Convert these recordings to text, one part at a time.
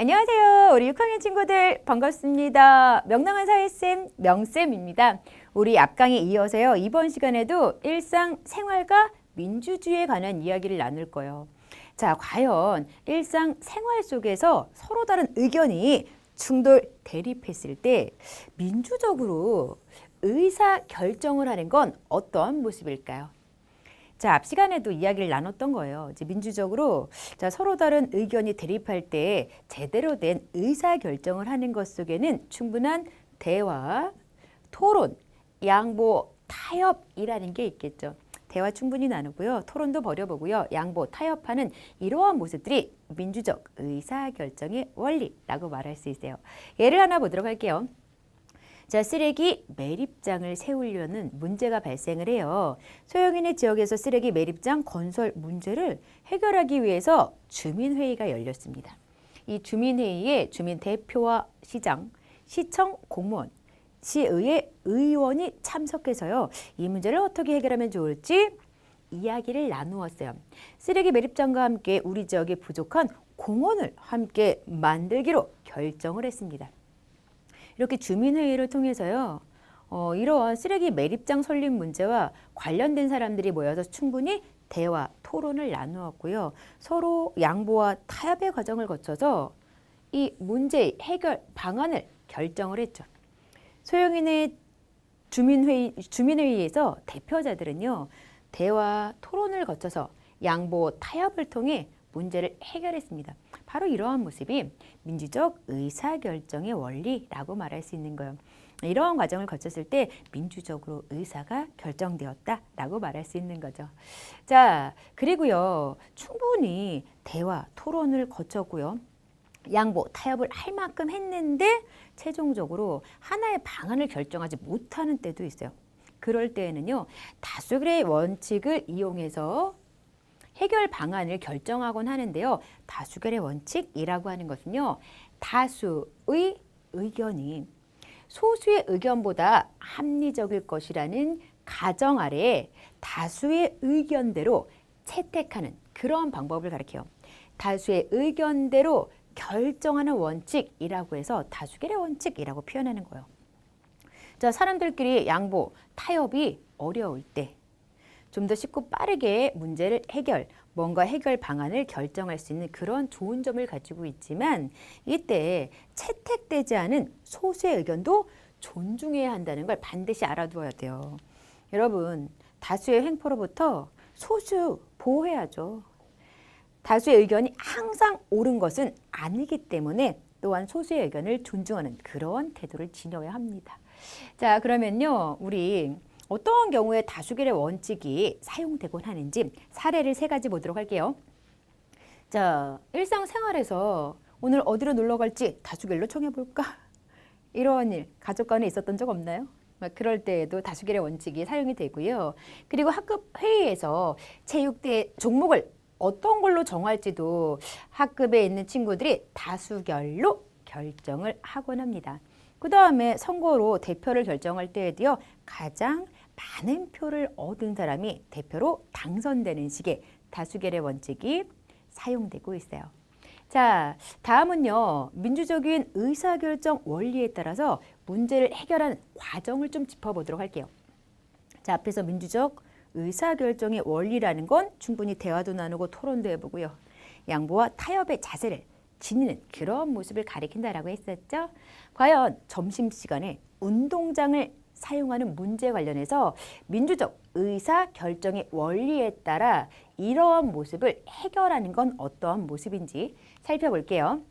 안녕하세요. 우리 6학년 친구들 반갑습니다. 명랑한 사회쌤 명쌤입니다. 우리 앞강에 이어서요. 이번 시간에도 일상생활과 민주주의에 관한 이야기를 나눌 거예요. 자, 과연 일상생활 속에서 서로 다른 의견이 충돌, 대립했을 때 민주적으로 의사결정을 하는 건 어떤 모습일까요? 자, 앞 시간에도 이야기를 나눴던 거예요. 이제 민주적으로 서로 다른 의견이 대립할 때 제대로 된 의사결정을 하는 것 속에는 충분한 대화, 토론, 양보, 타협이라는 게 있겠죠. 대화 충분히 나누고요. 토론도 벌여보고요. 양보, 타협하는 이러한 모습들이 민주적 의사결정의 원리라고 말할 수 있어요. 예를 하나 보도록 할게요. 자, 쓰레기 매립장을 세우려는 문제가 발생을 해요. 소형인의 지역에서 쓰레기 매립장 건설 문제를 해결하기 위해서 주민회의가 열렸습니다. 이 주민회의에 주민 대표와 시장, 시청 공무원, 시의회 의원이 참석해서요. 이 문제를 어떻게 해결하면 좋을지 이야기를 나누었어요. 쓰레기 매립장과 함께 우리 지역에 부족한 공원을 함께 만들기로 결정을 했습니다. 이렇게 주민회의를 통해서요. 이러한 쓰레기 매립장 설립 문제와 관련된 사람들이 모여서 충분히 대화, 토론을 나누었고요. 서로 양보와 타협의 과정을 거쳐서 이 문제 해결 방안을 결정을 했죠. 소형인의 주민회의에서 대표자들은요. 대화, 토론을 거쳐서 양보, 타협을 통해 문제를 해결했습니다. 바로 이러한 모습이 민주적 의사결정의 원리라고 말할 수 있는 거예요. 이러한 과정을 거쳤을 때 민주적으로 의사가 결정되었다라고 말할 수 있는 거죠. 자, 그리고요. 충분히 대화, 토론을 거쳤고요. 양보, 타협을 할 만큼 했는데 최종적으로 하나의 방안을 결정하지 못하는 때도 있어요. 그럴 때에는요. 다수결의 원칙을 이용해서 해결 방안을 결정하곤 하는데요. 다수결의 원칙이라고 하는 것은요. 다수의 의견이 소수의 의견보다 합리적일 것이라는 가정 아래에 다수의 의견대로 채택하는 그런 방법을 가리켜요. 다수의 의견대로 결정하는 원칙이라고 해서 다수결의 원칙이라고 표현하는 거예요. 자, 사람들끼리 양보, 타협이 어려울 때 좀 더 쉽고 빠르게 문제를 뭔가 해결 방안을 결정할 수 있는 그런 좋은 점을 가지고 있지만 이때 채택되지 않은 소수의 의견도 존중해야 한다는 걸 반드시 알아두어야 돼요. 여러분, 다수의 횡포로부터 소수 보호해야죠. 다수의 의견이 항상 옳은 것은 아니기 때문에 또한 소수의 의견을 존중하는 그런 태도를 지녀야 합니다. 자, 그러면요. 우리 어떠한 경우에 다수결의 원칙이 사용되곤 하는지 사례를 3가지 보도록 할게요. 자, 일상생활에서 오늘 어디로 놀러 갈지 다수결로 정해볼까? 이런 일 가족 간에 있었던 적 없나요? 그럴 때에도 다수결의 원칙이 사용이 되고요. 그리고 학급 회의에서 체육대 종목을 어떤 걸로 정할지도 학급에 있는 친구들이 다수결로 결정을 하곤 합니다. 그 다음에 선거로 대표를 결정할 때에도요. 가장 많은 표를 얻은 사람이 대표로 당선되는 식의 다수결의 원칙이 사용되고 있어요. 자, 다음은요. 민주적인 의사결정 원리에 따라서 문제를 해결하는 과정을 좀 짚어보도록 할게요. 자, 앞에서 민주적 의사결정의 원리라는 건 충분히 대화도 나누고 토론도 해보고요. 양보와 타협의 자세를 지니는 그런 모습을 가리킨다라고 했었죠. 과연 점심시간에 운동장을 사용하는 문제 관련해서 민주적 의사결정의 원리에 따라 이러한 모습을 해결하는 건 어떠한 모습인지 살펴볼게요.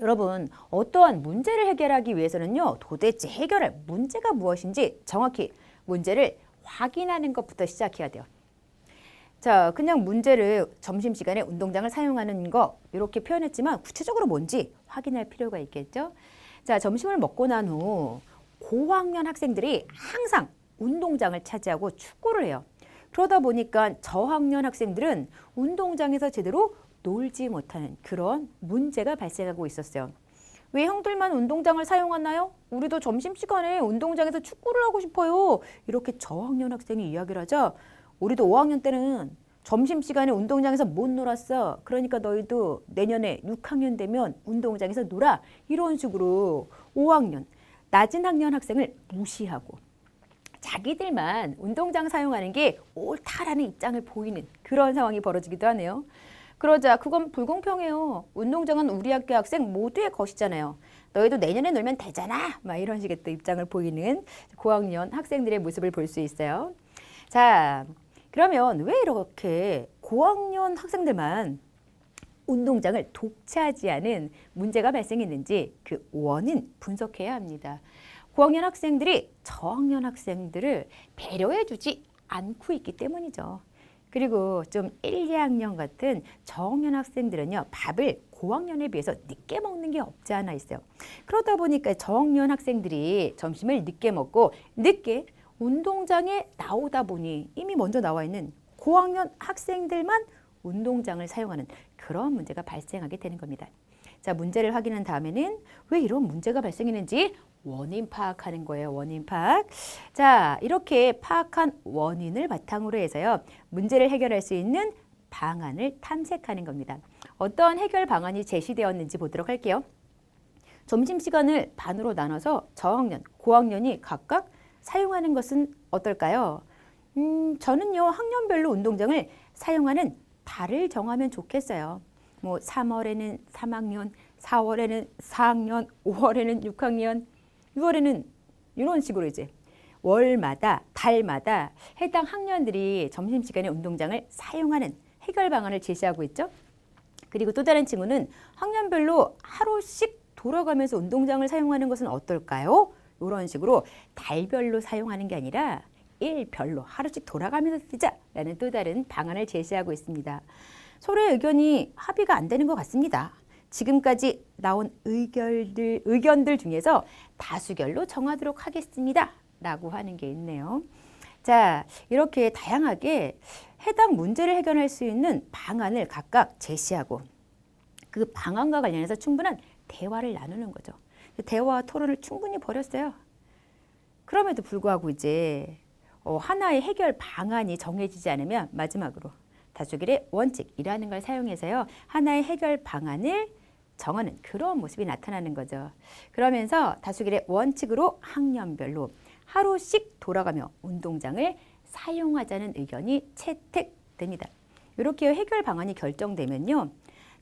여러분, 어떠한 문제를 해결하기 위해서는요. 도대체 해결할 문제가 무엇인지 정확히 문제를 확인하는 것부터 시작해야 돼요. 자, 그냥 문제를 점심시간에 운동장을 사용하는 거 이렇게 표현했지만 구체적으로 뭔지 확인할 필요가 있겠죠. 자, 점심을 먹고 난 후 고학년 학생들이 항상 운동장을 차지하고 축구를 해요. 그러다 보니까 저학년 학생들은 운동장에서 제대로 놀지 못하는 그런 문제가 발생하고 있었어요. 왜 형들만 운동장을 사용하나요? 우리도 점심시간에 운동장에서 축구를 하고 싶어요. 이렇게 저학년 학생이 이야기를 하자 우리도 5학년 때는 점심시간에 운동장에서 못 놀았어. 그러니까 너희도 내년에 6학년 되면 운동장에서 놀아. 이런 식으로 5학년, 낮은 학년 학생을 무시하고 자기들만 운동장 사용하는 게 옳다라는 입장을 보이는 그런 상황이 벌어지기도 하네요. 그러자 그건 불공평해요. 운동장은 우리 학교 학생 모두의 것이잖아요. 너희도 내년에 놀면 되잖아. 막 이런 식의 또 입장을 보이는 고학년 학생들의 모습을 볼 수 있어요. 자, 그러면 왜 이렇게 고학년 학생들만 운동장을 독차지하는 문제가 발생했는지 그 원인 분석해야 합니다. 고학년 학생들이 저학년 학생들을 배려해주지 않고 있기 때문이죠. 그리고 좀 1, 2학년 같은 저학년 학생들은요, 밥을 고학년에 비해서 늦게 먹는 게 없지 않아 있어요. 그러다 보니까 저학년 학생들이 점심을 늦게 먹고 늦게 운동장에 나오다 보니 이미 먼저 나와 있는 고학년 학생들만 운동장을 사용하는 그런 문제가 발생하게 되는 겁니다. 자, 문제를 확인한 다음에는 왜 이런 문제가 발생했는지 원인 파악하는 거예요. 원인 파악. 자, 이렇게 파악한 원인을 바탕으로 해서요, 문제를 해결할 수 있는 방안을 탐색하는 겁니다. 어떤 해결 방안이 제시되었는지 보도록 할게요. 점심시간을 반으로 나눠서 저학년, 고학년이 각각 사용하는 것은 어떨까요? 저는요, 학년별로 운동장을 사용하는 달을 정하면 좋겠어요. 뭐 3월에는 3학년, 4월에는 4학년, 5월에는 6학년, 6월에는 이런 식으로 이제 월마다, 달마다 해당 학년들이 점심시간에 운동장을 사용하는 해결 방안을 제시하고 있죠. 그리고 또 다른 친구는 학년별로 하루씩 돌아가면서 운동장을 사용하는 것은 어떨까요? 이런 식으로 달별로 사용하는 게 아니라 일별로 하루씩 돌아가면서 쓰자라는 또 다른 방안을 제시하고 있습니다. 서로의 의견이 합의가 안 되는 것 같습니다. 지금까지 나온 의견들 중에서 다수결로 정하도록 하겠습니다. 라고 하는 게 있네요. 자, 이렇게 다양하게 해당 문제를 해결할 수 있는 방안을 각각 제시하고 그 방안과 관련해서 충분한 대화를 나누는 거죠. 대화와 토론을 충분히 벌였어요. 그럼에도 불구하고 이제 하나의 해결 방안이 정해지지 않으면 마지막으로 다수결의 원칙이라는 걸 사용해서요, 하나의 해결 방안을 정하는 그런 모습이 나타나는 거죠. 그러면서 다수결의 원칙으로 학년별로 하루씩 돌아가며 운동장을 사용하자는 의견이 채택됩니다. 이렇게 해결 방안이 결정되면요,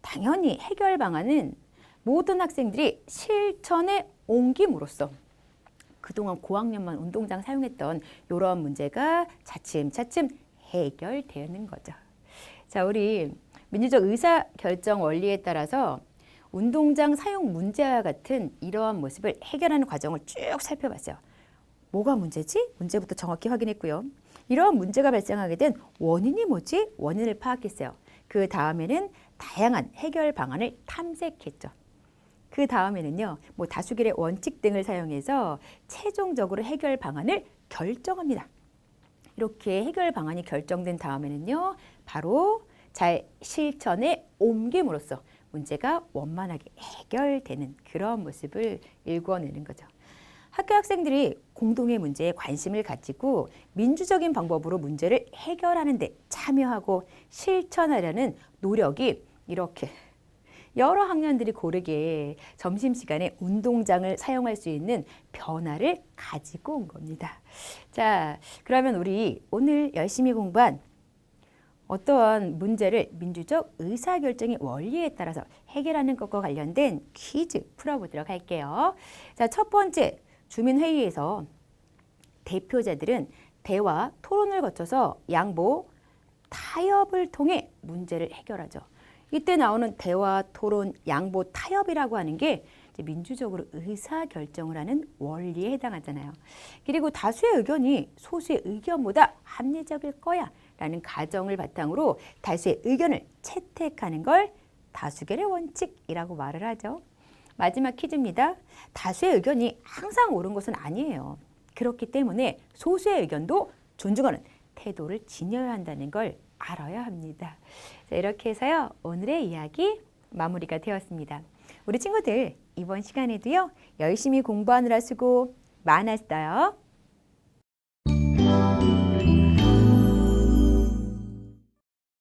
당연히 해결 방안은 모든 학생들이 실천에 옮김으로써 그동안 고학년만 운동장 사용했던 이런 문제가 차츰차츰 해결되는 거죠. 자, 우리 민주적 의사결정 원리에 따라서 운동장 사용 문제와 같은 이러한 모습을 해결하는 과정을 쭉 살펴봤어요. 뭐가 문제지? 문제부터 정확히 확인했고요. 이러한 문제가 발생하게 된 원인이 뭐지? 원인을 파악했어요. 그 다음에는 다양한 해결 방안을 탐색했죠. 그 다음에는요, 뭐 다수결의 원칙 등을 사용해서 최종적으로 해결 방안을 결정합니다. 이렇게 해결 방안이 결정된 다음에는요, 바로 잘 실천에 옮김으로써 문제가 원만하게 해결되는 그런 모습을 일궈내는 거죠. 학교 학생들이 공동의 문제에 관심을 가지고 민주적인 방법으로 문제를 해결하는 데 참여하고 실천하려는 노력이 이렇게 여러 학년들이 고르게 점심시간에 운동장을 사용할 수 있는 변화를 가지고 온 겁니다. 자, 그러면 우리 오늘 열심히 공부한 어떠한 문제를 민주적 의사결정의 원리에 따라서 해결하는 것과 관련된 퀴즈 풀어보도록 할게요. 자, 첫 번째, 주민회의에서 대표자들은 대화, 토론을 거쳐서 양보, 타협을 통해 문제를 해결하죠. 이때 나오는 대화, 토론, 양보, 타협이라고 하는 게 이제 민주적으로 의사결정을 하는 원리에 해당하잖아요. 그리고 다수의 의견이 소수의 의견보다 합리적일 거야 라는 가정을 바탕으로 다수의 의견을 채택하는 걸 다수결의 원칙이라고 말을 하죠. 마지막 퀴즈입니다. 다수의 의견이 항상 옳은 것은 아니에요. 그렇기 때문에 소수의 의견도 존중하는 태도를 지녀야 한다는 걸 알아야 합니다. 자, 이렇게 해서요, 오늘의 이야기 마무리가 되었습니다. 우리 친구들 이번 시간에도요, 열심히 공부하느라 수고 많았어요.